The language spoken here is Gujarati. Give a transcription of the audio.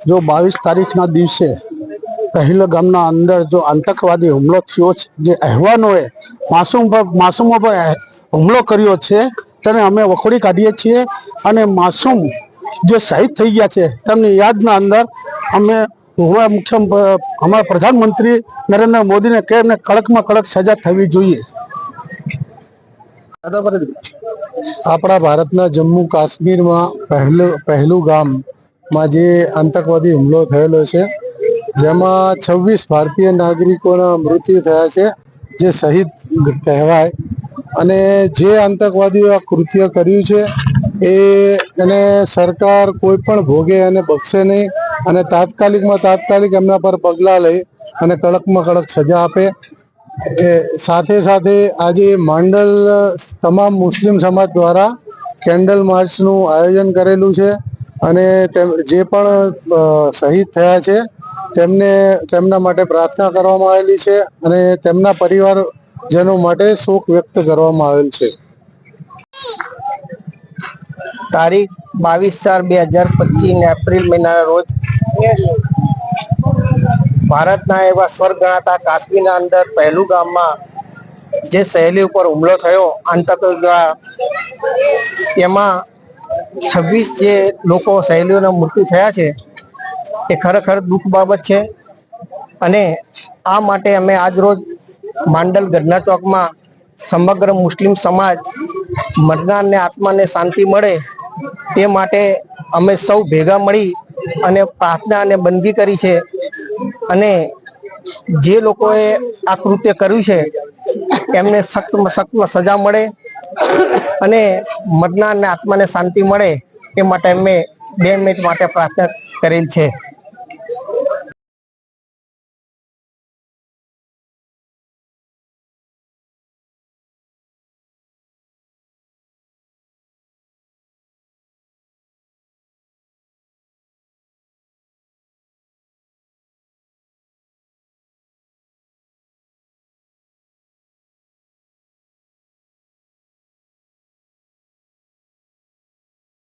जो 22 तारीखना दिवसे પહેલગામના અંદર जो આતંકવાદી હુમલો થયો છે, જે અહેવાનોએ માસૂમો પર હુમલો કર્યો છે તેને અમે વખોડી કાઢીએ છીએ અને માસૂમ જે શહીદ થઈ ગયા છે તેમની યાદના અંદર અમે અમારા પ્રધાનમંત્રી નરેન્દ્ર મોદીને કે એમને કડકમાં કડક સજા થવી જોઈએ। આપણા ભારતના જમ્મુ કાશ્મીરમાં પહેલગામમાં જે આતંકવાદી હુમલો થયેલો છે, જેમાં 26 ભારતીય નાગરિકોના મૃત્યુ થયા છે, જે શહીદ કહેવાય। અને જે આતંકવાદીઓ આ કૃત્ય કર્યું છે એને સરકાર કોઈ પણ ભોગે અને બક્ષે નહીં અને તાત્કાલિક એમના પર પગલાં લઈ અને કડકમાં કડક સજા આપે। સાથે સાથે આજે માંડલ તમામ મુસ્લિમ સમાજ દ્વારા કેન્ડલ માર્ચનું આયોજન કરેલું છે અને જે પણ શહીદ થયા છે તેમના માટે પ્રાર્થના કરવામાં આવેલી છે અને તેમના પરિવારજનો માટે શોક વ્યક્ત કરવામાં આવેલ છે। તારીખ 22/4/2025 એપ્રિલ મહિનાના રોજ ભારતના એવા સ્વર્ગ ગણાતા કાશ્મીરના અંદર પહેલગામમાં જે સહેલી ઉપર હુમલો થયો આતંકવાદ દ્વારા, તેમાં 26 જે લોકો સહેલીઓના મૃત્યુ થયા છે એ ખરેખર દુઃખ બાબત છે। અને આ માટે અમે આજ રોજ માંડલ ગઢના ચોકમાં સમગ્ર મુસ્લિમ સમાજ મરનારને આત્માને શાંતિ મળે તે માટે અમે સૌ ભેગા મળી અને પ્રાર્થના અને બંદગી કરી છે અને જે લોકોએ આ કૃત્ય કર્યું છે એમને સખ્તમાં સખ્ત સજા મળે અને મરનારને આત્માને શાંતિ મળે એ માટે અમે 2 મિનિટ માટે પ્રાર્થના કરેલ છે।